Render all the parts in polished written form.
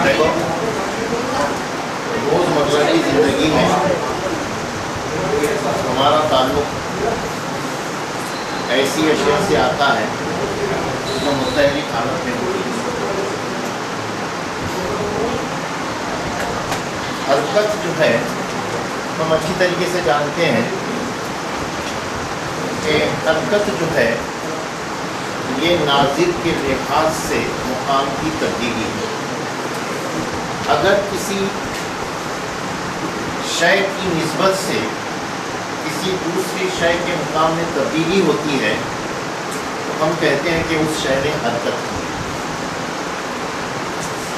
دیکھو روزمرہ کی زندگی میں ہمارا تعلق ایسی اشیاء سے آتا ہے جو متحرک حالت میں ہوتی ہے. حرکت جو ہے ہم اچھی طریقے سے جانتے ہیں کہ حرکت جو ہے یہ ناظر کے لحاظ سے مقام کی تبدیلی ہے. اگر کسی شے کی نسبت سے کسی دوسری شے کے مقام میں تبدیلی ہوتی ہے تو ہم کہتے ہیں کہ اس شے نے حرکت کی.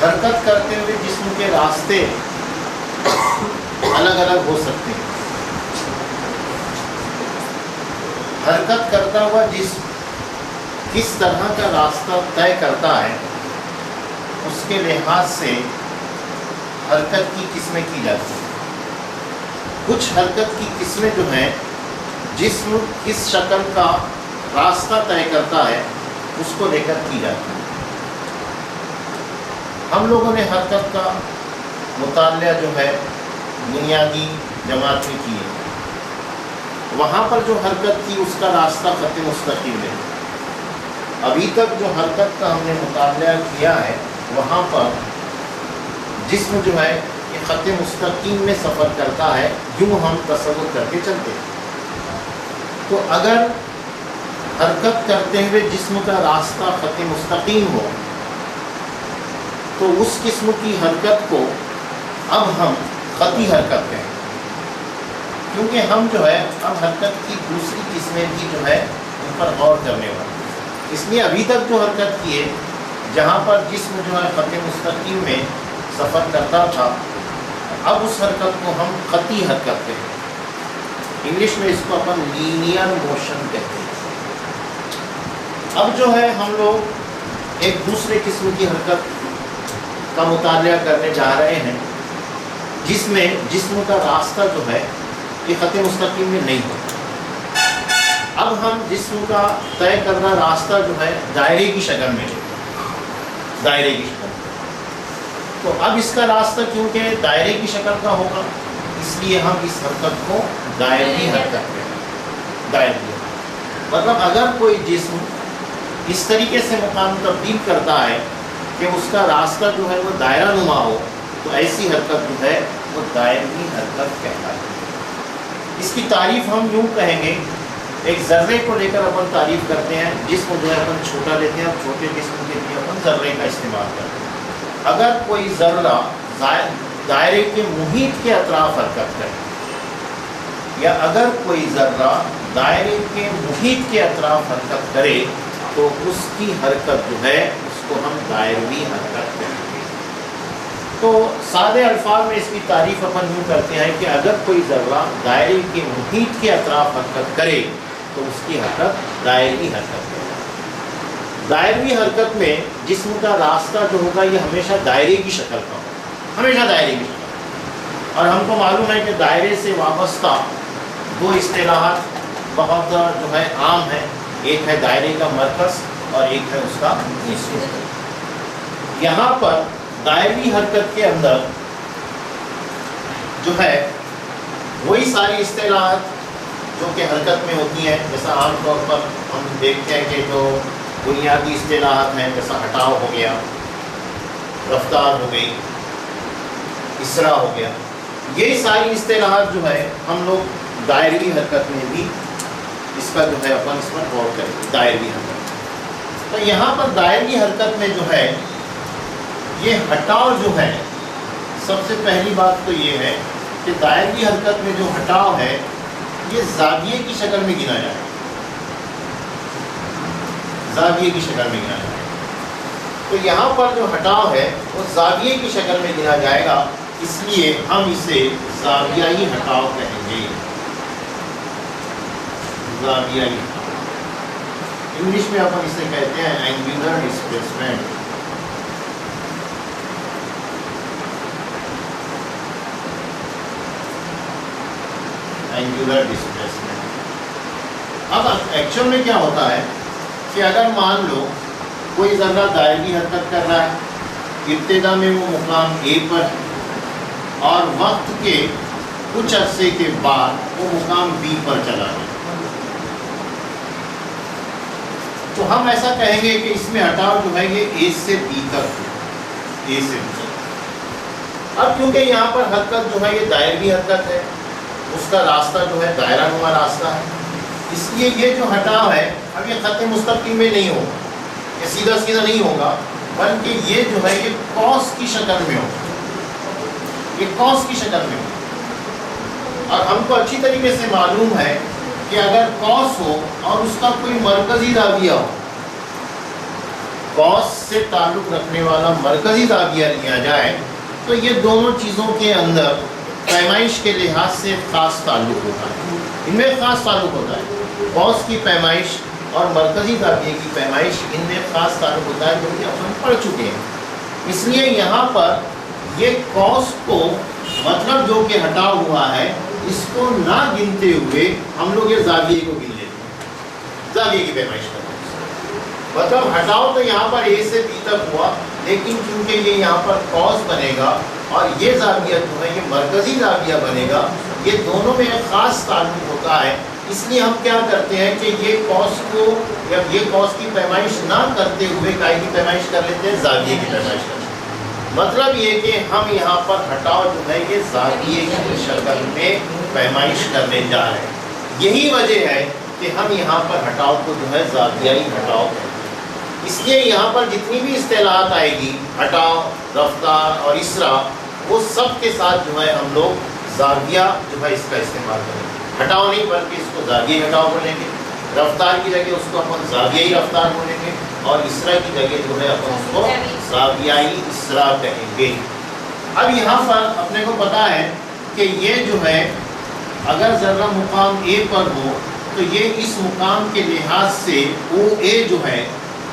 حرکت کرتے ہوئے جسم کے راستے الگ الگ ہو سکتے ہیں. حرکت کرتا ہوا جسم کس طرح کا راستہ طے کرتا ہے اس کے لحاظ سے حرکت کی قسمیں کی جاتی ہیں. کچھ حرکت کی قسمیں جو ہیں جسم کس شکل کا راستہ طے کرتا ہے اس کو لے کر کی جاتی ہیں. ہم لوگوں نے حرکت کا مطالعہ جو ہے بنیادی جماعت میں کیے. وہاں پر جو حرکت تھی اس کا راستہ خط مستقیم ہے. ابھی تک جو حرکت کا ہم نے مطالعہ کیا ہے وہاں پر جسم جو ہے یہ خط مستقیم میں سفر کرتا ہے، یوں ہم تصور کر کے چلتے ہیں. تو اگر حرکت کرتے ہوئے جسم کا راستہ خط مستقیم ہو تو اس قسم کی حرکت کو اب ہم خطی حرکت کہیں، کیونکہ ہم جو ہے اب حرکت کی دوسری قسمیں بھی جو ہے ان پر غور کرنے والی. اس لیے ابھی تک جو حرکت کی ہے جہاں پر جسم جو ہے خط مستقیم میں سفر کرتا تھا اب اس حرکت کو ہم خطی حرکت کہتے ہیں. انگلش میں اس کو اپن لینئر موشن کہتے ہیں. اب جو ہے ہم لوگ ایک دوسرے قسم کی حرکت کا مطالعہ کرنے جا رہے ہیں جس میں جسم کا راستہ جو ہے یہ خط مستقیم میں نہیں ہوتا. اب ہم جسم کا طے کردہ راستہ جو ہے دائرے کی شکل میں لیتے ہیں. دائرے کی شکل. تو اب اس کا راستہ کیونکہ دائرے کی شکل کا ہوگا اس لیے ہم اس حرکت کو دائرے حرکت کہتے ہیں. دائرے مطلب اگر کوئی جسم اس طریقے سے مقام تبدیل کرتا ہے کہ اس کا راستہ جو ہے وہ دائرہ نما ہو تو ایسی حرکت جو ہے وہ دائرے حرکت کہلاتی ہے. اس کی تعریف ہم یوں کہیں گے، ایک ذرے کو لے کر اپن تعریف کرتے ہیں. جسم جو ہے اپن چھوٹا لیتے ہیں اور چھوٹے جسم کے لیے اپن ذرے کا استعمال کرتے ہیں. اگر کوئی ذرہ دائرے کے محیط کے اطراف حرکت کرے یا اگر کوئی ذرہ دائرے کے محیط کے اطراف حرکت کرے تو اس کی حرکت جو ہے اس کو ہم دائرہی حرکت کہتے ہیں. تو سادے الفاظ میں اس کی تعریف اپن یوں کرتے ہیں کہ اگر کوئی ذرہ دائرے کے محیط کے اطراف حرکت کرے تو اس کی حرکت دائرہی حرکت ہے. دائرہی حرکت میں جسم کا راستہ جو ہوگا یہ ہمیشہ دائرے کی شکل کا ہوگا، ہمیشہ دائرے کی شکل. اور ہم کو معلوم ہے کہ دائرے سے وابستہ دو اصطلاحات بہت جو ہے عام ہیں. ایک ہے دائرے کا مرکز اور ایک ہے اس کا نصف. یہاں پر دائرہی حرکت کے اندر جو ہے وہی ساری اصطلاحات جو کہ حرکت میں ہوتی ہیں. جیسا عام طور پر ہم دیکھتے ہیں کہ جو بنیادی اصطلاحات ہیں جیسا ہٹاؤ ہو گیا، رفتار ہو گئی، اسرا ہو گیا، یہی ساری اصطلاحات جو ہے ہم لوگ دائرہی حرکت میں بھی اس کا جو ہے اپن اس پر غور کریں. دائرہی حرکت تو یہاں پر دائرہی حرکت میں جو ہے یہ ہٹاؤ جو ہے سب سے پہلی بات تو یہ ہے کہ دائرہی حرکت میں جو ہٹاؤ ہے یہ زاویے کی شکل میں گنا جائے. زاویے کی شکل میں گنا جائے. تو یہاں پر جو ہٹاؤ ہے وہ زاویے کی شکل میں گنا جائے گا، اس لیے ہم اسے زاویائی ہٹاؤ کہیں گے. زاویائی انگلش میں اپن اسے کہتے ہیں اینگولر ڈسپلیسمنٹ. Angular displacement. اب ایکچوئل میں کیا ہوتا ہے کہ اگر مان لو कोई ज़र्रा दायरी हरकत कर रहा है, इब्तिदा में वो मुकाम ए पर है और वक्त के कुछ अरसे के बाद वो मुकाम बी पर चला गया, तो हम ऐसा कहेंगे कि इसमें हटाव जो है ये ए से बी तक है, ए से बी तक। अब क्योंकि यहाँ पर हरकत जो है ये दायरी हरकत है, उसका रास्ता जो है दायरा नुमा रास्ता है, इसलिए ये जो हटाव है अब ये खत मुस्तकीम में नहीं होगा, ये सीधा सीधा नहीं होगा, बल्कि ये जो है ये कॉस की शक्ल में होगा, ये कॉस की शक्ल में होगा। और हमको अच्छी तरीके से मालूम है कि अगर कॉस हो और उसका कोई मरकजी दाविया हो, कॉस से ताल्लुक़ रखने वाला मरकजी दाविया लिया जाए, तो ये दोनों चीज़ों के अंदर पैमाइश के लिहाज से ख़ास ताल्लुक़ होता है, इनमें ख़ास ताल्लुक़ होता है। कॉस की पैमाइश और मरकज़ी दाविये की पैमाइश, इनमें ख़ास ताल्लुक़ होता है, जो कि अपन पढ़ चुके हैं। इसलिए यहाँ पर ये कॉस को मतलब जो कि हटाव हुआ है, इसको ना गिनते हुए हम लोग ये जाविये को गिन लेते हैं, जाविये की पैमाइश करते हैं। मतलब हटाव तो यहाँ पर ए से बी तक हुआ, लेकिन चूँकि ये यहाँ पर कॉस बनेगा और ये जाविया जो है ये मरकज़ी जाविया बनेगा, ये दोनों में एक ख़ास ताल्लुक़ होता है। इसलिए हम क्या करते हैं कि ये कॉस को या ये कॉस की पैमाइश ना करते हुए काय की पैमाइश कर लेते हैं, जाविये की पैमाइश करते हैं। मतलब ये कि हम यहाँ पर हटाव जो है ये जाविये की शक्ल में पैमाइश करने जा रहे हैं। यही वजह है कि हम यहाँ पर हटाव को जो है जावियाई हटाव कहते हैं। इसलिए यहाँ पर जितनी भी इस्तेलाहात आएगी, हटाव, रफ्तार और इसरा, वो सब के साथ जो है हम लोग जाविया जो है इसका इस्तेमाल करेंगे। हटाव नहीं बल्कि इसको जावियाई हटाव बोलेंगे, रफ्तार की जगह उसको अपन जावियाई रफ्तार बोलेंगे और इसरा की जगह जो है अपन उसको जावियाई इसरा कहेंगे। अब यहाँ पर अपने को पता है कि ये जो है अगर ज़र्रा मुकाम ए पर हो तो ये इस मुकाम के लिहाज से ओ ए जो है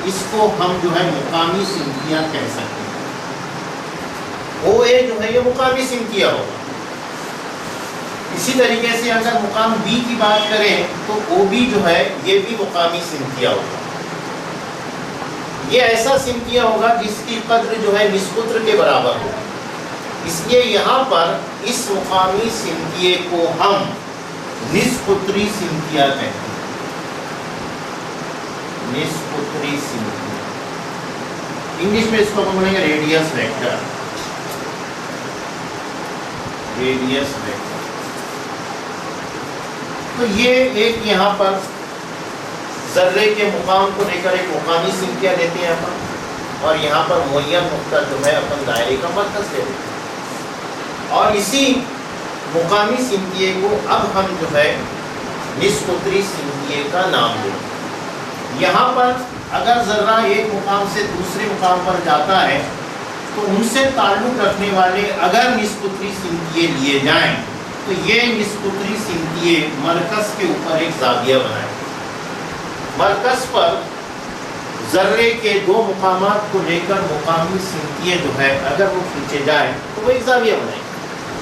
इसको हम जो है मुकामी सिमतिया कह सकते हैं। ओ ए जो है ये मुकामी सिमतिया होगा। इसी तरीके से अगर मुकाम बी की बात करें तो ओ बी जो है ये भी मुकामी सिमतिया होगा। ये ऐसा सिमतिया होगा जिसकी कद्र जो है निस्पुत्र के बराबर हो। इसलिए यहाँ पर इस मुकामी सिमतिये को हम निस्पुत्री सिमतिया कहते हैं। निस्पुत्री सिमतिया, इंग्लिश में इसको हम बोलेंगे रेडियस वेक्टर, रेडियस वेक्टर। तो ये एक यहाँ पर ज़र्रे के मुकाम को लेकर एक मुकामी सिमतिया लेते हैं अपन, और यहाँ पर मुअय्यन नुक्ता जो है अपन दायरे का मरकज़ लेते हैं। और इसी मुकामी सिमतिये को अब हम जो है निस्पुत्री सिमतिये का नाम देंगे। यहाँ पर अगर ज़र्रा एक मुकाम से दूसरे मुकाम पर जाता है तो उनसे ताल्लुक़ रखने वाले अगर निस्पुत्री सिमतिये लिए जाएं तो ये निस्पुत्री सिमतिये मरकज़ के ऊपर एक जाविया बनाए। मरकज़ पर ज़र्रे के दो मुकामात को लेकर मुकामी सिमतिये जो है अगर वो खींचे जाए तो वो एक जाविया बनाए,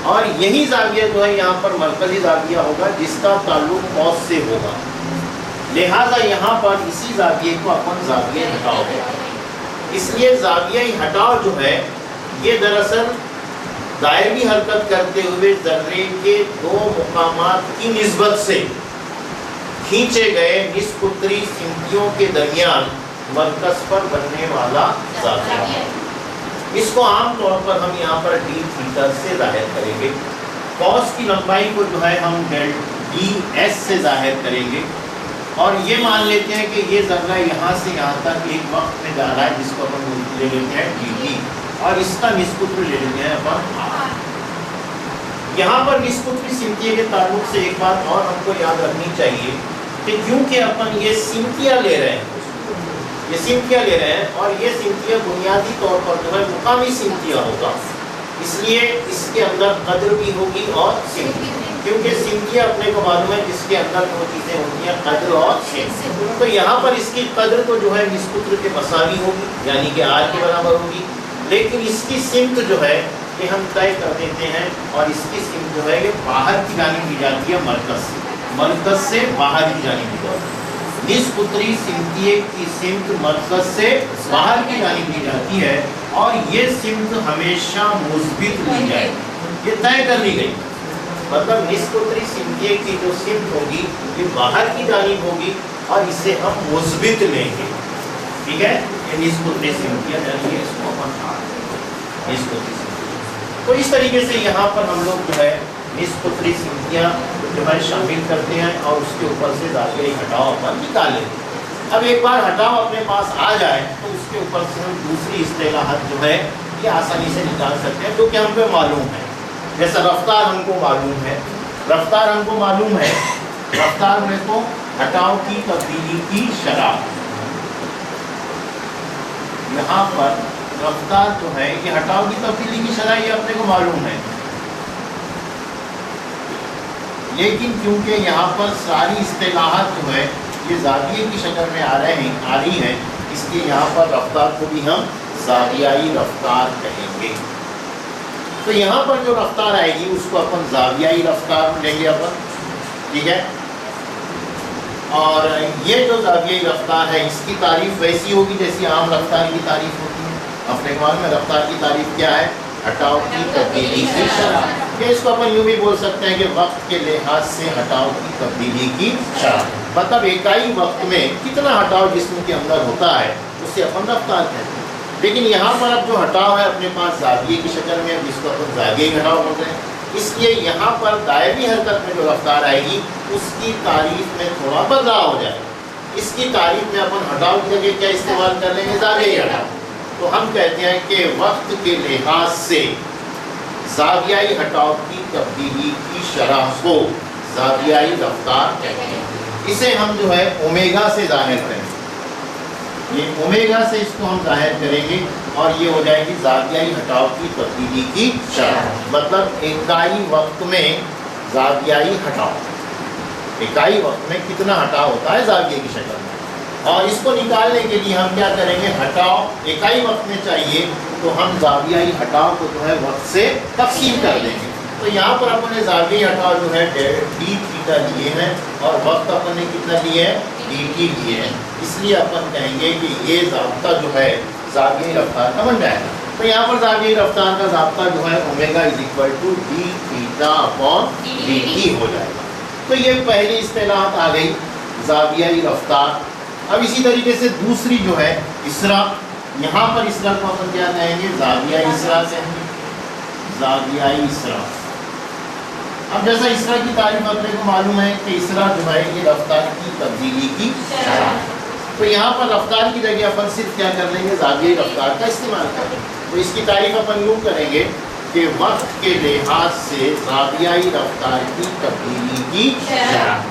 और यही जाविया जो है यहाँ पर मरकज़ी जाविया होगा जिसका ताल्लुक़ कॉस से होगा। लिहाजा यहाँ पर इसी जाविये को अपन जाविया हटाव कहते हैं। इसलिए जाविया हटाव जो है ये दरअसल दायरी हरकत करते हुए ज़र्रे के दो मुकामात की निस्बत से खींचे गए निस्पुत्री सिमतियों के दरमियान मरकज़ पर बनने वाला जाविया। इसको आम तौर पर हम यहाँ पर डी थीटा से जाहिर करेंगे। कॉस की लंबाई को जो है हम डेल डी एस से जाहिर करेंगे, और ये मान लेते हैं कि ये ज़र्रा यहाँ से यहाँ तक एक वक्त में जा रहा है जिसको अपन ले लेते हैं डी टी, और इसका निस्पुत्र ले लेते हैं अपन। यहाँ पर निस्पुत्री सिमतिये के ताल्लुक से एक बात और हमको याद रखनी चाहिए कि क्योंकि अपन ये सिमतिया ले रहे हैं, ये सिमतिया ले रहे हैं, और ये सिमतिया बुनियादी तौर पर जो है मुकामी सिमतिया होगा, इसलिए इसके अंदर कद्र भी होगी और सिमत, क्योंकि सिमतिया अपने को मालूम है जिसके अंदर दो चीज़ें होती हैं, कद्र और सिमत। तो यहाँ पर इसकी कद्र तो जो है निस्पुत्र के मसावी होगी, यानी कि आर के बराबर होगी, लेकिन इसकी सिमत जो है ये हम तय कर देते हैं, और इसकी सिमत जो है ये बाहर की जानिब दी जाती है, मरकज़ से बाहर की जानिब दी जाती है। निस्पुत्री सिमतिये की सिमत मरकज से बाहर की जानिब ली जाती है और ये सिमत हमेशा मुस्बित ली जाएगी, ये तय कर ली गई। मतलब निस्पुत्री सिमतिये की जो सिमत होगी ये बाहर की जानिब होगी और इसे हम मुस्बित लेंगे, ठीक है। ये निस्पुत्री सिमतिया यानी इसको अपन निस्पुत्री सिमतिया। तो इस तरीके से यहाँ पर हम लोग जो है निस्पुत्री सिमतिया जो है शामिल करते हैं और उसके ऊपर से जाविया हटाओ अपन निकाल लेते हैं। अब एक बार हटाओ अपने पास आ जाए तो उसके ऊपर से हम दूसरी इस्तेलाहत जो है ये आसानी से निकाल सकते हैं, जो कि हमको मालूम है। जैसा रफ्तार हमको मालूम है, रफ्तार हमको मालूम है, रफ्तार में तो हटाओ की तब्दीली की शरह, यहाँ पर रफ्तार जो है ये हटाओ की तब्दीली की शरह ये अपने को मालूम है, लेकिन क्योंकि यहाँ पर सारी इस्तेलाहत जो है ये जाविये की शक्ल में आ रही है, इसलिए यहाँ पर रफ्तार को भी हम जावियाई रफ्तार कहेंगे। तो यहाँ पर जो रफ्तार आएगी उसको अपन जावियाई रफ्तार लेंगे अपन, ठीक है। और ये जो जावियाई रफ्तार है इसकी तारीफ वैसी होगी जैसी आम रफ्तार की तारीफ होती है। अपने ख्याल में रफ्तार की तारीफ क्या है? हटाओ की तब्दीली की शरह। इसको अपन यूँ भी बोल सकते हैं कि वक्त के लिहाज से हटाओ की तब्दीली की शरह, मतलब इकाई वक्त में कितना हटाओ जिस्म के अंदर होता है उससे अपन रफ्तार कहते हैं। लेकिन यहाँ पर अब जो हटाओ है अपने पास जाविये की शक्ल में, जिसको अपन जावियाई हटाओ बोलते हैं, इसलिए यहाँ पर दायमी हरकत में जो रफ्तार आएगी उसकी तारीफ में थोड़ा बदलाव हो जाएगा। इसकी तारीफ में अपन हटाओ की जगह क्या इस्तेमाल कर लेंगे? जावियाई हटाओ। तो हम कहते हैं कि वक्त के लिहाज से जावियाई हटाओ की तब्दीली की शरह को जावियाई रफ्तार कहते हैं। इसे हम जो है ओमेगा से जाहिर करेंगे, ये ओमेगा से इसको हम जाहिर करेंगे और ये हो जाएगी जावियाई हटाओ की तब्दीली की शरह, मतलब इकाई वक्त में जावियाई हटाओ, इकाई वक्त में कितना हटाओ होता है जाविये की शक्ल में। और इसको निकालने के लिए हम क्या करेंगे? हटाओ इकाई वक्त में चाहिए तो हम जावियाई हटाओ को जो है वक्त से तकसीम कर देंगे। तो यहाँ पर अपन ने जावियाई हटाओ जो है डी थीटा लिए हैं और वक्त अपन ने कितना लिए है? डी टी लिए हैं, इसलिए अपन कहेंगे कि ये ज़ाब्ता जो है जावियाई रफ्तार का बन जाएगा। तो यहाँ पर जावियाई रफ्तार का ज़ाब्ता जो है omega is equal to d theta upon d t हो जाएगा। तो ये पहली इस्तेलाहत आ गई जावियाई रफ्तार। अब इसी तरीके से दूसरी जो है इसरा, यहाँ पर इसरा को अपन क्या कहेंगे? जावियाई इसरा कहेंगे, जावियाई इसरा। अब जैसा इसरा की तारीफ अपने को मालूम है कि इसरा जो है ये रफ्तार की तब्दीली की शरह, तो यहाँ पर रफ्तार की जगह अपन सिर्फ क्या कर लेंगे? जावियाई रफ्तार का इस्तेमाल करेंगे। तो इसकी तारीफ अपन यूँ करेंगे कि वक्त के लिहाज से जावियाई रफ्तार की तब्दीली की शरह,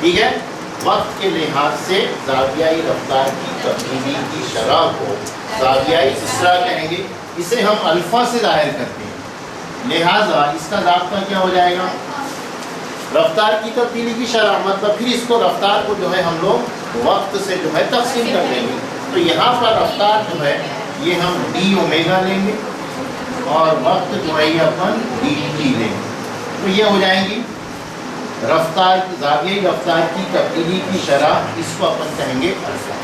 ठीक है। वक्त के लिहाज से जावियाई रफ्तार की तब्दीली की शरह को जावियाई इसरा कहेंगे। इसे हम अल्फा से जाहिर करते हैं, लिहाजा इसका ज़ाब्ता क्या हो जाएगा? रफ्तार की तब्दीली की शरह, मतलब फिर इसको रफ्तार को जो है हम लोग वक्त से जो है तकसीम कर देंगे। तो यहाँ पर रफ्तार जो है ये हम डी ओमेगा लेंगे और वक्त जो है ये अपन डी टी लेंगे। तो ये हो जाएंगी रफ्तार, जावियाई रफ्तार की तब्दीली की शरह, इसको अपन कहेंगे अल्फा।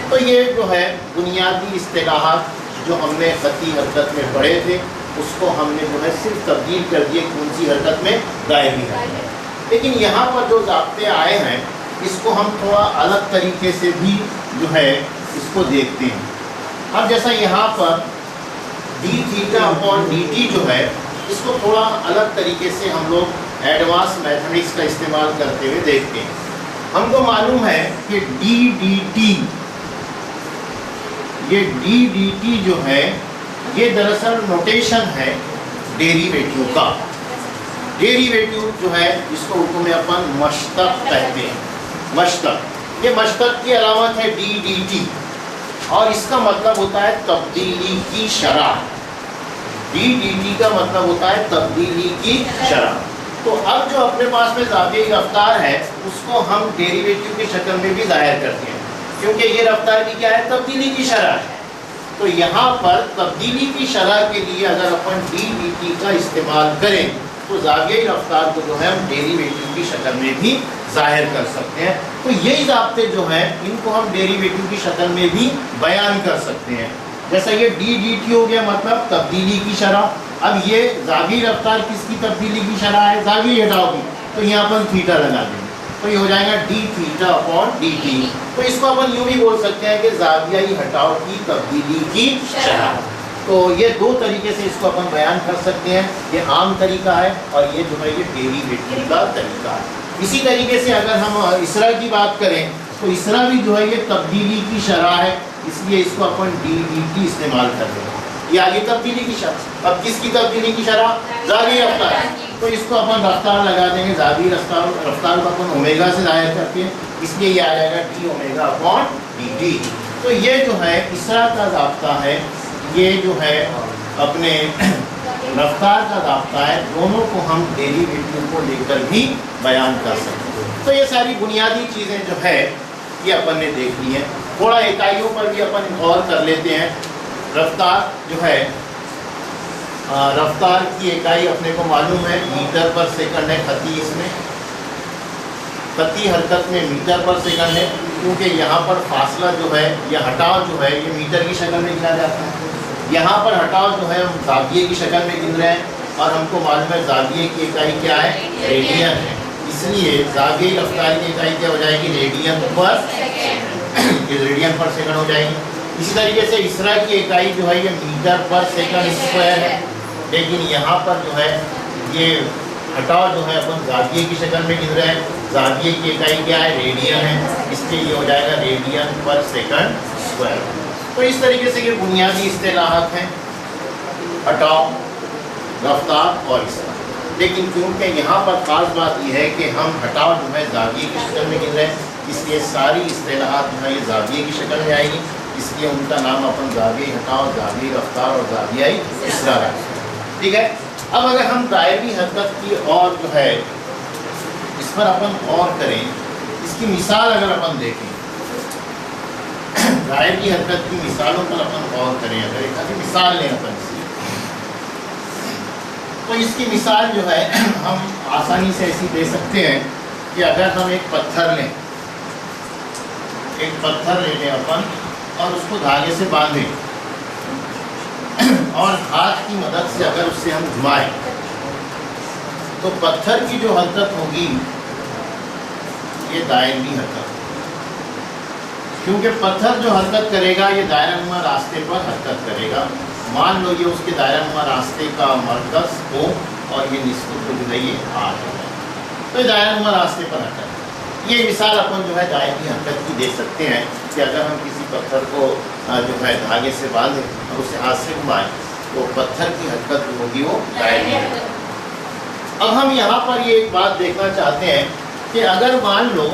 तो ये जो है बुनियादी इस्तेलाहात जो हमने खती हरकत में पढ़े थे उसको हमने जो है सिर्फ तब्दील कर दिए कौन सी हरकत में? दायमी हरकत। लेकिन यहाँ पर जो ज़ाब्ते आए हैं इसको हम थोड़ा अलग तरीके से भी जो है इसको देखते हैं। अब जैसा यहाँ पर D theta upon d T जो है इसको थोड़ा अलग तरीके से हम लोग एडवांस मैथमेटिक्स का इस्तेमाल करते हुए देखते हैं। हमको मालूम है कि डी डी टी, ये डी डी टी जो है ये दरअसल नोटेशन है डेरिवेटिव का। डेरिवेटिव जो है इसको उर्दू में अपन मश्तक कहते हैं, मश्तक। ये मश्तक की अलामत है डी डी टी और इसका मतलब होता है तब्दीली की शरह। डी डी टी का मतलब होता है तब्दीली की शरह। तो अब जो अपने पास में जावियाई रफ्तार है उसको हम डेरिवेटिव की शक्ल में भी जाहिर करते हैं, क्योंकि ये रफ्तार की क्या है? तब्दीली की शरह है। तो यहाँ पर तब्दीली की शरह के लिए अगर अपन डी डी टी का इस्तेमाल करें تو زاویئی رفتار کو جو ہے ہم ڈیریویٹو کی شکل میں بھی ظاہر کر سکتے ہیں. تو یہی ضابطے جو ہیں ان کو ہم ڈیریویٹو کی شکل میں بھی بیان کر سکتے ہیں. جیسا یہ ڈی ڈی ٹی ہو گیا مطلب تبدیلی کی شرح. اب یہ زاویئی رفتار کس کی تبدیلی کی شرح ہے؟ زاویئی ہٹاؤ کی. تو یہاں پر تھیٹا لگا دیں گے تو یہ ہو جائے گا d theta upon d t. تو اس کو اپن یوں بھی بول سکتے ہیں کہ زاویئی ہٹاؤ کی تبدیلی کی شرح. تو یہ دو طریقے سے اس کو اپن بیان کر سکتے ہیں. یہ عام طریقہ ہے اور یہ جو ہے یہ ڈیریویٹو کا طریقہ ہے. اسی طریقے سے اگر ہم اسرا کی بات کریں تو اسرا بھی جو ہے یہ تبدیلی کی شرح ہے, اس لیے اس کو اپن ڈی ڈی ٹی استعمال کر رہے ہیں. یہ آگے تبدیلی کی شرح. اب کس کی تبدیلی کی شرح؟ زاویئی رفتار. تو اس کو اپن رفتار لگا دیں گے. زاویئی رفتار کو اپن اومیگا سے ظاہر کرتے ہیں, اس لیے یہ آ جائے گا d omega upon d t. تو یہ جو ہے اسرا کا ضابطہ ہے, یہ جو ہے اپنے رفتار کا ضابطہ ہے. دونوں کو ہم ڈیریویٹو کو لے کر بھی بیان کر سکتے ہیں. تو یہ ساری بنیادی چیزیں جو ہے یہ اپن نے دیکھ لی ہیں. تھوڑا اکائیوں پر بھی اپن غور کر لیتے ہیں. رفتار جو ہے رفتار کی اکائی اپنے کو معلوم ہے میٹر پر سیکنڈ ہے. خطی اس میں خطی حرکت میں میٹر پر سیکنڈ ہے, کیونکہ یہاں پر فاصلہ جو ہے یہ ہٹاؤ جو ہے یہ میٹر کی شکل میں گنا جاتا ہے. یہاں پر ہٹاؤ جو ہے ہم زاویے کی شکل میں گن رہے ہیں اور ہم کو معلوم ہے زاویے کی اکائی کیا ہے؟ ریڈین ہے. اس لیے زاویئی رفتار کی اکائی کیا ہو جائے گی؟ ریڈین پر ریڈین پر سیکنڈ ہو جائے گی. اسی طریقے سے اسرا کی اکائی جو ہے یہ میٹر پر سیکنڈ اسکوائر ہے, لیکن یہاں پر جو ہے یہ ہٹاؤ جو ہے اپن زاویے کی شکل میں گن رہے ہیں. زاویے کی اکائی کیا ہے؟ ریڈین ہے, اس لیے یہ ہو جائے گا ریڈین پر سیکنڈ اسکوائر. تو اس طریقے سے یہ بنیادی اصطلاحات ہیں ہٹاؤ, رفتار اور اسرا. لیکن کیونکہ یہاں پر خاص بات یہ ہے کہ ہم ہٹاؤ جو ہے زاویے کی شکل میں گن رہے ہیں, اس لیے ساری اصطلاحات جو ہے یہ زاویے کی شکل میں آئے گی. اس لیے ان کا نام اپن زاویئی ہٹاؤ, زاویئی رفتار اور زاویئی اسرا رکھتے ہیں. ٹھیک ہے. اب اگر ہم دائرہی حرکت کی اور جو ہے اس پر اپن غور کریں, اس کی مثال اگر اپن دیکھیں, دائرہی حرکت کی مثالوں پر اپن غور کریں, اگر ایک مثال لیں اپن اس کی, تو اس کی مثال جو ہے ہم آسانی سے ایسی دے سکتے ہیں کہ اگر ہم ایک پتھر لیں اپن اور اس کو دھاگے سے باندھیں اور ہاتھ کی مدد سے اگر اس سے ہم گھمائیں تو پتھر کی جو حرکت ہوگی یہ دائرہی حرکت, کیونکہ پتھر جو حرکت کرے گا یہ دائرہ نما راستے پر حرکت کرے گا. مان لو یہ اس کے دائرہ نما راستے کا مرکز ہو اور یہ نسبت کو جو ہے یہ آر ہے, تو یہ دائرہ نما راستے پر حرکت. یہ مثال اپن جو ہے دائرہی حرکت کی دے سکتے ہیں کہ اگر ہم کسی پتھر کو جو ہے دھاگے سے باندھیں اور اسے ہاتھ سے گھمائیں تو پتھر کی حرکت جو ہوگی وہ دائرہی حرکت. اب ہم یہاں پر یہ ایک بات دیکھنا چاہتے ہیں کہ اگر مان لو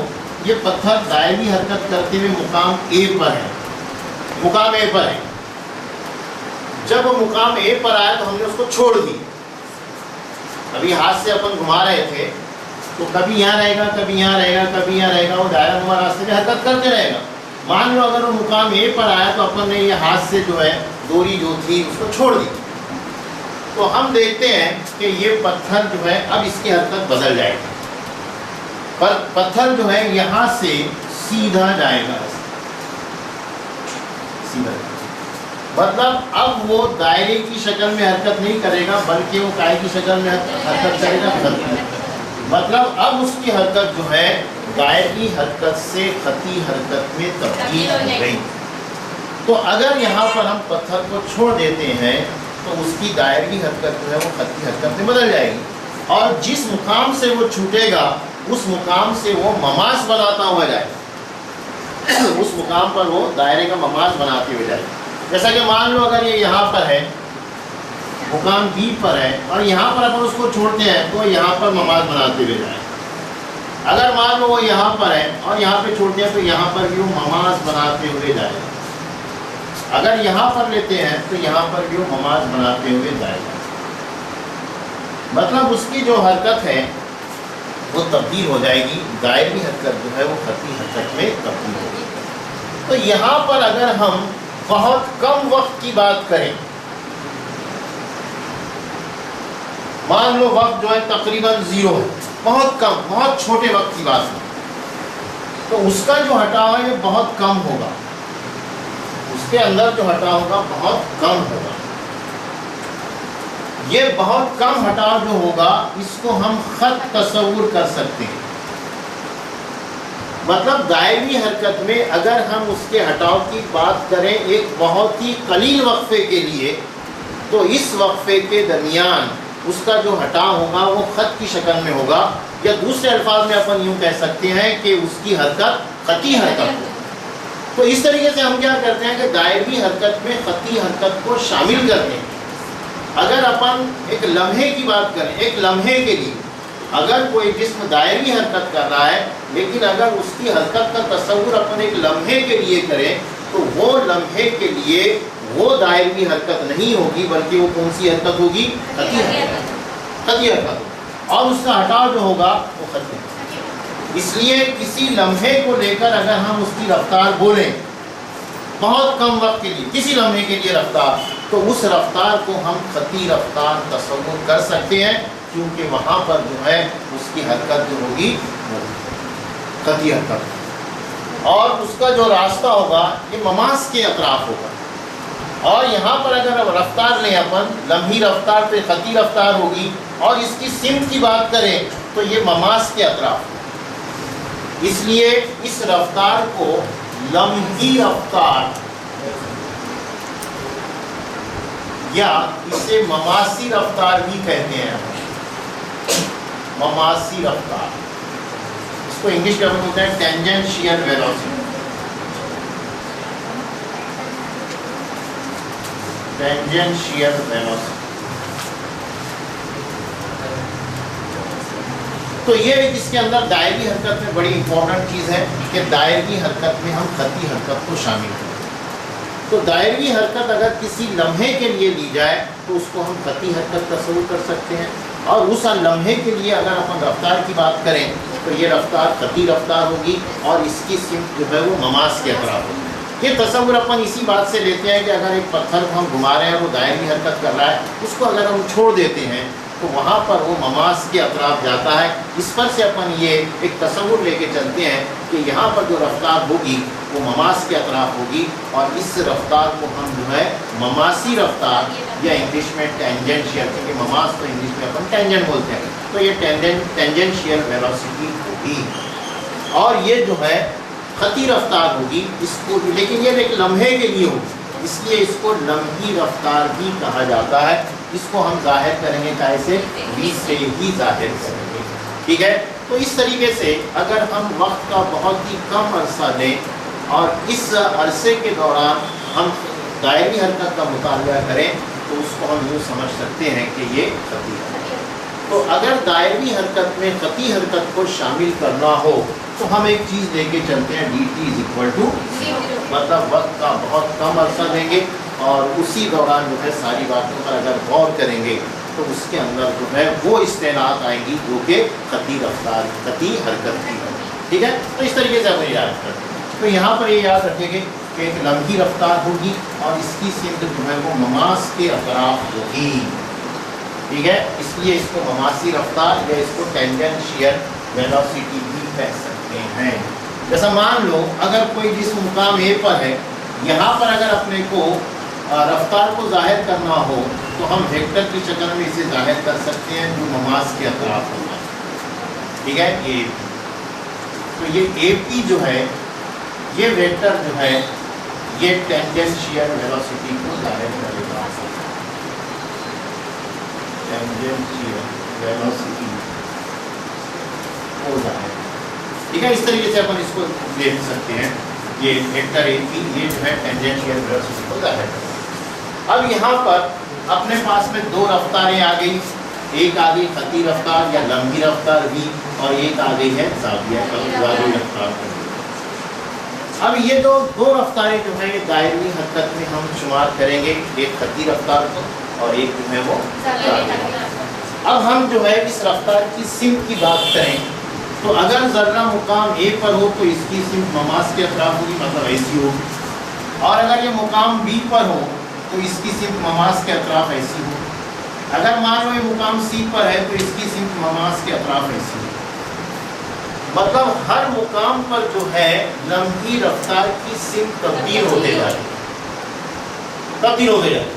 یہ پتھر دائرہی حرکت کرتے ہوئے مقام اے پر ہے, جب وہ مقام اے پر آیا تو ہم نے اس کو چھوڑ دی. ابھی ہاتھ سے اپن گھما رہے تھے تو کبھی یہاں رہے گا, کبھی یہاں رہے گا, کبھی یہاں رہے گا, وہ دائرہ نما راستے میں حرکت کرتے رہے گا. مان لو اگر وہ مقام اے پر آیا تو اپن نے یہ ہاتھ سے جو ہے دوری جو تھی اس کو چھوڑ دی, تو ہم دیکھتے ہیں کہ یہ پتھر جو ہے اب اس کی حرکت بدل جائے گی. پتھر جو ہے یہاں سے سیدھا جائے گا, سیدھا, مطلب اب وہ دائرے کی شکل میں حرکت نہیں کرے گا بلکہ وہ کائے کی شکل میں حرکت کرے گا. مطلب اب اس کی حرکت جو ہے دائرہی حرکت سے خطی حرکت میں تبدیل ہو گئی. تو اگر یہاں پر ہم پتھر کو چھوڑ دیتے ہیں تو اس کی دائرہی حرکت جو ہے وہ خطی حرکت میں بدل جائے گی, اور جس مقام سے وہ چھوٹے گا اس مقام سے وہ مماس بناتا ہوا جائے گا, اس مقام پر وہ دائرے کا مماس بناتے ہوئے جائے گا. جیسا کہ مان لو اگر یہ یہاں پر ہے, مقام بی پر ہے, اور یہاں پر اگر اس کو چھوڑتے ہیں تو یہاں پر مماس بناتے ہوئے جائے گا. اگر مان لو وہ یہاں پر ہے اور یہاں پہ چھوڑتے ہیں تو یہاں پر بھی وہ مماس بناتے ہوئے جائے گا. اگر یہاں پر لیتے ہیں تو یہاں پر بھی وہ مماس بناتے ہوئے جائے گا. مطلب اس کی جو حرکت ہے وہ تبدیل ہو جائے گی, دائرہی حرکت جو ہے وہ خطی حرکت میں تبدیل ہوگی. تو یہاں پر اگر ہم بہت کم وقت کی بات کریں, مان لو وقت جو ہے تقریباً 0 ہے، بہت کم، بہت چھوٹے وقت کی بات ہے، تو اس کا جو ہٹاؤ ہے یہ بہت کم ہوگا، اس کے اندر جو ہٹاؤ ہوگا بہت کم ہوگا۔ یہ بہت کم ہٹاؤ جو ہوگا اس کو ہم خط تصور کر سکتے ہیں۔ مطلب دائمی حرکت میں اگر ہم اس کے ہٹاؤ کی بات کریں ایک بہت ہی قلیل وقفے کے لیے، تو اس وقفے کے درمیان اس کا جو ہٹاؤ ہوگا وہ خط کی شکل میں ہوگا، یا دوسرے الفاظ میں اپن یوں کہہ سکتے ہیں کہ اس کی حرکت خطی حرکت ہو۔ تو اس طریقے سے ہم کیا کرتے ہیں کہ دائمی حرکت میں خطی حرکت کو شامل کرتے ہیں۔ اگر اپن ایک لمحے کی بات کریں، ایک لمحے کے لیے اگر کوئی جسم دائمی حرکت کر رہا ہے، لیکن اگر اس کی حرکت کا تصور اپن ایک لمحے کے لیے کریں تو وہ لمحے کے لیے وہ دائمی حرکت نہیں ہوگی، بلکہ وہ کون سی حرکت ہوگی؟ خطی حرکت، خطی حرکت، اور اس کا ہٹاؤ جو ہوگا وہ خطی حرکت۔ اس لیے کسی لمحے کو لے کر اگر ہم اس کی رفتار بولیں بہت کم وقت کے لیے، کسی لمحے کے لیے رفتار، تو اس رفتار کو ہم خطی رفتار تصور کر سکتے ہیں، کیونکہ وہاں پر جو ہے اس کی حرکت جو ہوگی وہ خطی حرکت، اور اس کا جو راستہ ہوگا یہ مماس کے اطراف ہوگا۔ اور یہاں پر اگر رفتار لیں اپن، لمحی رفتار پہ خطی رفتار ہوگی، اور اس کی سمت کی بات کریں تو یہ مماس کے اطراف۔ اس لیے اس رفتار کو لمحی رفتار یا اسے مماسی رفتار بھی کہتے ہیں، مماسی رفتار، اس کو انگلش میں بولتے ہیں ٹینجنشیل ویلوسٹی، ٹینجنشیل ویلوسٹی۔ تو یہ اس کے اندر دائمی حرکت میں بڑی امپورٹنٹ چیز ہے کہ دائمی حرکت میں ہم خطی حرکت کو شامل کریں۔ تو دائمی حرکت اگر کسی لمحے کے لیے لی جائے تو اس کو ہم خطی حرکت تصور کر سکتے ہیں، اور اس لمحے کے لیے اگر اپن رفتار کی بات کریں تو یہ رفتار خطی رفتار ہوگی، اور اس کی سمت جو ہے وہ مماس کے اطراف ہوگی۔ یہ تصور اپن اسی بات سے لیتے ہیں کہ اگر ایک پتھر کو ہم گھما رہے ہیں وہ دائمی حرکت کر رہا ہے، اس کو اگر ہم چھوڑ دیتے ہیں تو وہاں پر وہ مماس کے اطراف جاتا ہے۔ اس پر سے اپن یہ ایک تصور لے کے چلتے ہیں کہ یہاں پر جو رفتار ہوگی وہ مماس کے اطراف ہوگی، اور اس رفتار کو ہم جو ہے مماسی رفتار یا انگلش میں ٹینجنشیل، کیونکہ مماس تو انگلش میں اپن ٹینجن بولتے ہیں، تو یہ ٹینجنشیل ویلوسٹی ہوگی، اور یہ جو ہے خطی رفتار ہوگی۔ اس کو لیکن یہ ایک لمحے کے لیے ہوگی، اس لیے اس کو لمحی رفتار بھی کہا جاتا ہے۔ اس کو ہم ظاہر کریں گے کیسے؟ v سے ہی ظاہر کریں گے، ٹھیک ہے۔ تو اس طریقے سے اگر ہم وقت کا بہت ہی کم عرصہ لیں اور اس عرصے کے دوران ہم دائمی حرکت کا مطالعہ کریں تو اس کو ہم یوں سمجھ سکتے ہیں کہ یہ خطی حرکت۔ تو اگر دائمی حرکت میں خطی حرکت کو شامل کرنا ہو تو ہم ایک چیز لے کے چلتے ہیں dt مطلب وقت کا بہت کم عرصہ لیں گے، اور اسی دوران جو ہے ساری باتوں پر اگر غور کریں گے تو اس کے اندر جو ہے وہ اصطلاحات آئیں گی جو کہ خطی رفتار، خطی حرکت کی ہے، ٹھیک ہے۔ تو اس طریقے سے ہمیں یاد کریں۔ تو یہاں پر یہ یاد رکھیں گے کہ ایک لمحی رفتار ہوگی اور اس کی سمت جو ہے وہ مماس کے اطراف ہوگی، ٹھیک ہے۔ اس لیے اس کو مماسی رفتار یا اس کو ٹینجنشیل ویلوسٹی بھی کہہ سکتے ہیں۔ جیسا مان لو اگر کوئی جسم مقام اے پر ہے، یہاں پر اگر اپنے کو رفتار کو ظاہر کرنا ہو تو ہم ویکٹر کی شکل میں اسے ظاہر کر سکتے ہیں جو مماس کے اطراف ہوگا، ٹھیک ہے۔ اے تو یہ اے پی جو ہے یہ ویکٹر جو ہے یہ ٹینجنشیل ویلوسٹی کو ظاہر کرے گا، ٹینجنشیل ویلوسٹی کو ظاہر، ٹھیک ہے۔ اس طریقے سے اپن اس کو دیکھ سکتے ہیں، یہ ویکٹر اے پی یہ جو ہے ٹینجنشیل ویلوسٹی کو ظاہر کرے گا۔ اب یہاں پر اپنے پاس میں دو رفتاریں آ گئی، ایک آ گئی خطی رفتار یا لمحی رفتار بھی، اور ایک آ گئی ہے زاویہ رفتار۔ اب یہ دو رفتاریں جو ہیں یہ دائمی حرکت میں ہم شمار کریں گے، ایک خطی رفتار کو اور ایک جو ہے وہ زاویہ رفتار۔ اب ہم جو ہے اس رفتار کی سمت کی بات کریں تو اگر ذرہ مقام اے پر ہو تو اس کی سمت مماس کے اطراف ہوگی، مطلب ایسی ہوگی، اور اگر یہ مقام بی پر ہو تو اس کی سمت مماس کے اطراف ایسی ہو، अगर मान लो ये मुकाम सी पर है तो इसकी सिमत ममास के अतराफ ऐसी है। मतलब हर मुकाम पर जो है लम्ही रफ्तार की सिमत तब्दील होते जा रही है, तब्दील होते जा रही है।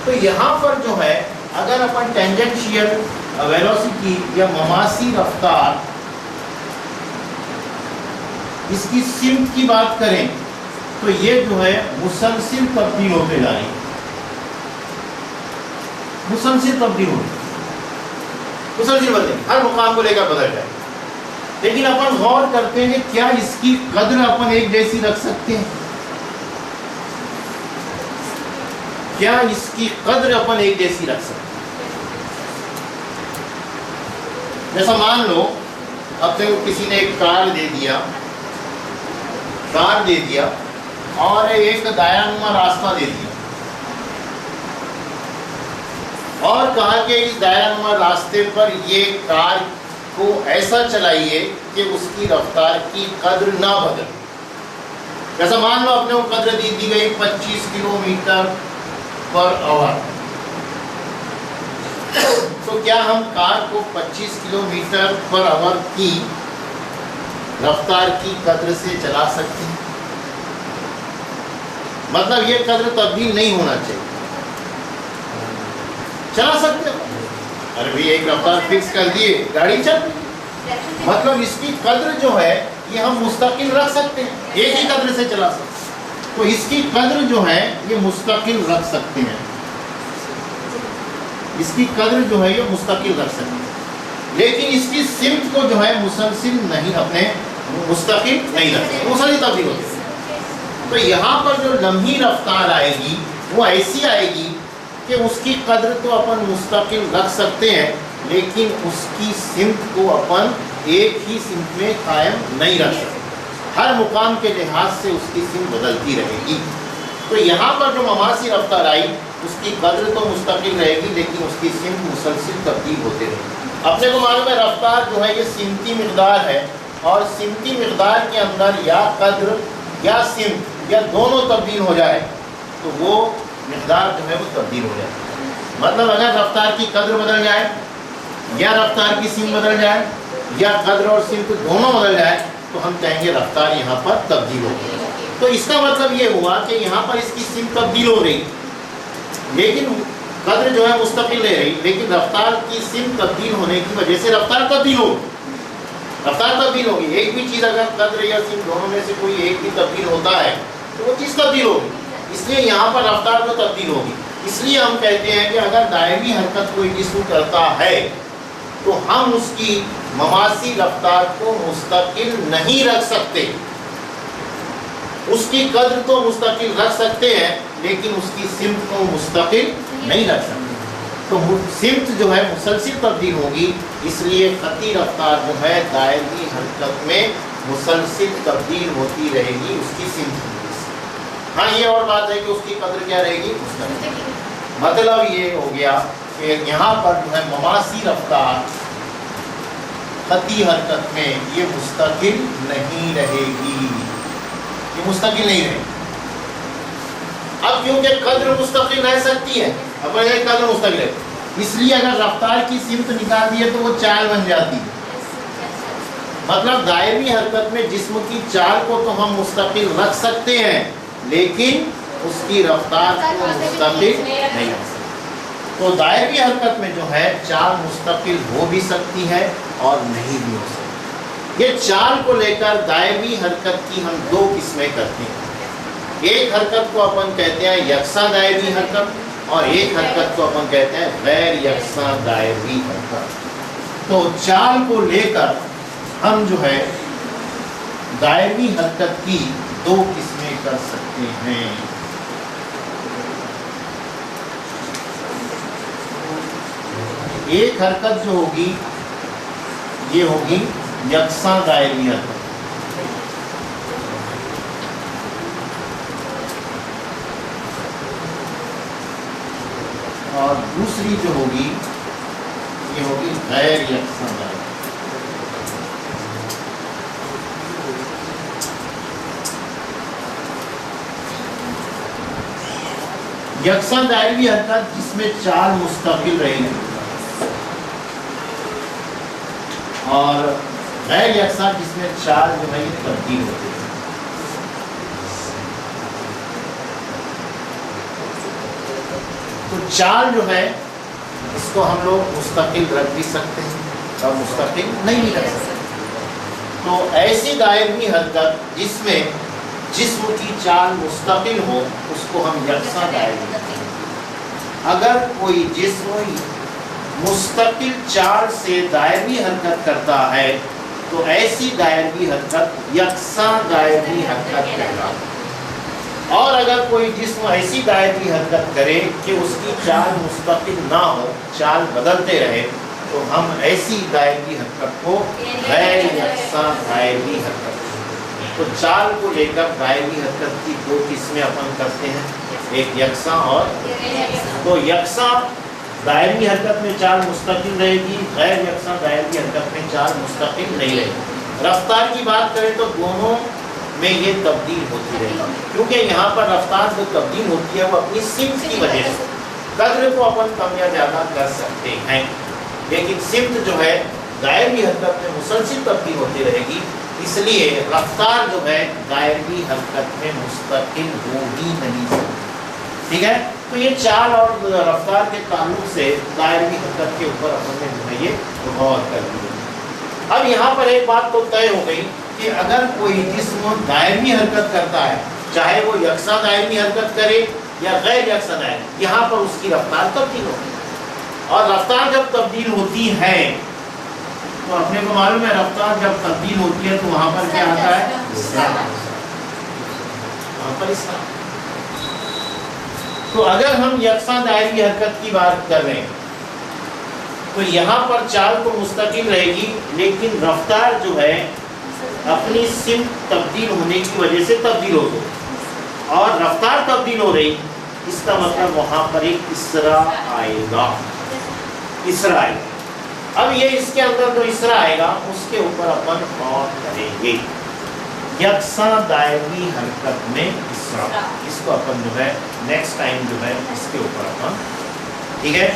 तो यहाँ पर जो है अगर अपन टेंजेंशियल वेलोसिटी या ममासी रफ्तार इसकी सिमत की बात करें तो ये जो है मुसलसिल तब्दील होते जा रही है, मुसलसिल तब्दील हो रही, मुसलसिल बदलेगी, हर मुकाम को लेकर बदल जाए। लेकिन अपन गौर करते हैं कि क्या इसकी कद्र अपन एक जैसी रख सकते हैं? क्या इसकी कद्र अपन एक जैसी रख सकते हैं? जैसा मान लो अपने को किसी ने एक कार दे दिया और एक दायानुमा रास्ता दे दिया और कहा कि इस दायानुमा रास्ते पर ये कार को ऐसा चलाइए कि उसकी रफ्तार की कद्र ना बदले। जैसा मान लो अपने को कद्र दी गई 25 किलोमीटर पर आवर, तो क्या हम कार को 25 किलोमीटर पर आवर की रफ्तार की कद्र से चला सकते हैं? मतलब ये कद्र तब्दील नहीं होना चाहिए, चला सकते हो। अरे भाई एक रफ्तार फिक्स कर दिए, गाड़ी चल, मतलब इसकी कद्र जो है ये हम मुस्तकिल रख सकते हैं, एक ही कद्र से चला सकते हैं। तो इसकी कद्र जो है ये मुस्तकिल रख सकते हैं, इसकी कद्र जो है ये मुस्तकिल रख सकते हैं, लेकिन इसकी सिमत को जो है मुसलसिल नहीं, अपने मुस्तकिल नहीं रख सकते, मुसलसिल तब्दील होती है। तो यहाँ पर जो लम्ही रफ्तार आएगी वो ऐसी आएगी कि उसकी कद्र तो अपन मुस्तकिल रख सकते हैं, लेकिन उसकी सिमत को अपन एक ही सिमत में कायम नहीं रख सकते, हर मुकाम के लिहाज से उसकी सिमत बदलती रहेगी। तो यहाँ पर जो ममासी रफ्तार आई उसकी कद्र तो मुस्तकिल रहेगी, लेकिन उसकी सिमत मुसलसिल तब्दील होते रहेगी। अपने को मालूम है रफ्तार जो है ये सिमती मिक़दार है, और सिमती मिक़दार के अंदर या कद्र या सिमत या दोनों तब्दील हो जाए तो वो मिक़दार जो है वो तब्दील हो जाए। मतलब अगर रफ्तार की कद्र बदल जाए या रफ्तार की सिमत बदल जाए या कद्र और सिमत दोनों बदल जाए तो हम कहेंगे रफ्तार यहाँ पर तब्दील हो गई। तो इसका मतलब ये हुआ कि यहाँ पर इसकी सिमत तब्दील हो रही, लेकिन कद्र जो है मुस्तकिल ले रही, लेकिन रफ्तार की सिमत तब्दील होने की वजह से रफ्तार तब्दील होगी, रफ्तार तब्दील होगी। एक भी चीज़ अगर कद्र या सिमत दोनों में से कोई एक भी तब्दील होता है तो वो चीज़ तब्दील होगी, इसलिए यहाँ पर रफ्तार तो तब्दील होगी। इसलिए हम कहते हैं कि अगर दायमी हरकत कोई जिस्म करता है तो हम उसकी ममासी रफ्तार को मुस्तकिल नहीं रख सकते, उसकी कद्र तो मुस्तकिल रख सकते हैं लेकिन उसकी सिमत को मुस्तकिल नहीं रख सकते। तो सिमत जो है मुसलसिल तब्दील होगी, इसलिए खती रफ्तार जो है दायमी हरकत में मुसलसिल तब्दील होती रहेगी उसकी सिमत। हाँ ये और बात है कि उसकी कद्र क्या रहेगी, मुस्तकिल। मतलब ये हो गया कि यहाँ पर जो है ममासी रफ्तार खती हरकत में ये मुस्तकिल नहीं रहेगी, ये मुस्तकिल नहीं रहेगी। अब क्योंकि कद्र मुस्तकिल रह सकती है, अब कद्र मुस्तकिल है, इसलिए अगर रफ्तार की सिमत निकाल दी है तो वो चाल बन जाती है। मतलब दायमी हरकत में जिस्म की चाल को तो हम मुस्तकिल रख सकते हैं, लेकिन उसकी रफ्तार को मुस्तकिल नहीं रख सकते। तो दायमी हरकत में जो है चाल मुस्तकिल हो भी सकती है और नहीं भी हो सकती। ये चाल को लेकर दायमी हरकत की हम दो किस्में करते हैं। एक हरकत को अपन कहते हैं यकसा दायमी हरकत और एक हरकत को अपन कहते हैं गैर यकसा दायमी हरकत। तो चाल को लेकर हम जो है दायमी हरकत की दो किस्में कर सकते हैं। एक हरकत जो होगी ये होगी यकसा दायमी हरकत, और दूसरी जो होगी ये होगी गैर यकसा दायमी। यकसा दायरवी हरकत जिसमें चाल मुस्तकिल रहेगी और गैर यकसा जिसमें चाल जो है तब्दील होती है। तो चाल जो है इसको हम लोग मुस्तकिल रख भी सकते हैं और मुस्तकिल नहीं भी रख सकते। तो ऐसी दायरवी हरकत जिसमें जिस्म की चाल मुस्तकिल हो उसको हम यकसा दायरवी कहते हैं। अगर कोई जिस्म मुस्तकिल चाल से दायरवी हरकत करता है तो ऐसी दायरवी हरकत यकसा दायरवी हरकत कहलाती है। और अगर कोई जिस्म ऐसी दायरवी हरकत करे कि उसकी चाल मुस्तकिल ना हो, चाल बदलते रहे, तो हम ऐसी दायरवी हरकत को गैर यकसा दायरवी हरकत। तो चाल को लेकर दायरवी हरकत की दो किस्में अपन करते हैं, एक यकसा और तो यकसा दायरवी हरकत में चाल मुस्तकिल रहेगी, गैर यकसा दायरवी हरकत में चाल मुस्तकिल नहीं रहेगी। रफ्तार की बात करें तो दोनों में ये तब्दील होती रहेगी, क्योंकि यहाँ पर रफ्तार जो तब्दील होती है वो अपनी सिमत की वजह से, कद्र को अपन कम या ज़्यादा कर सकते हैं, लेकिन सिमत जो है दायरवी हरकत में मुसलसिल तब्दील होती रहेगी। इसलिए रफ्तार जो है दायरवी हरकत में मुस्तकिल हो ही नहीं सकती। ठीक है, तो ये चाल और रफ्तार के ताल्लुक से दायरवी हरकत के ऊपर अपन ने जो है ये गौर कर लिया। अब यहाँ पर एक बात तो तय हो गई कि अगर कोई जिस्म दायरवी हरकत करता है, चाहे वो यकसा दायरवी हरकत करे या गैर यकसा दायरवी, यहाँ पर उसकी रफ्तार तब्दील होती है। और रफ्तार जब तब्दील होती है तो अपने को मालूम है रफ्तार जब तब्दील होती है तो वहाँ पर क्या आता है, वहाँ पर इसराफ। तो अगर हम यकसा दायरवी हरकत की बात कर रहे हैं तो यहाँ पर चाल तो मुस्तकिल रहेगी, लेकिन रफ्तार जो है अपनी सिमत तब्दील होने की वजह से तब्दील हो गई, और रफ्तार तब्दील हो रही, इसका मतलब वहाँ पर एक इसरा आएगा, इसरा आएगा। अब ये इसके अंदर जो इसरा आएगा उसके ऊपर अपन गौर करेंगे। यकसा दायरवी हरकत में इसरा, इसको अपन जो है नेक्स्ट टाइम जो है इसके ऊपर अपन, ठीक है।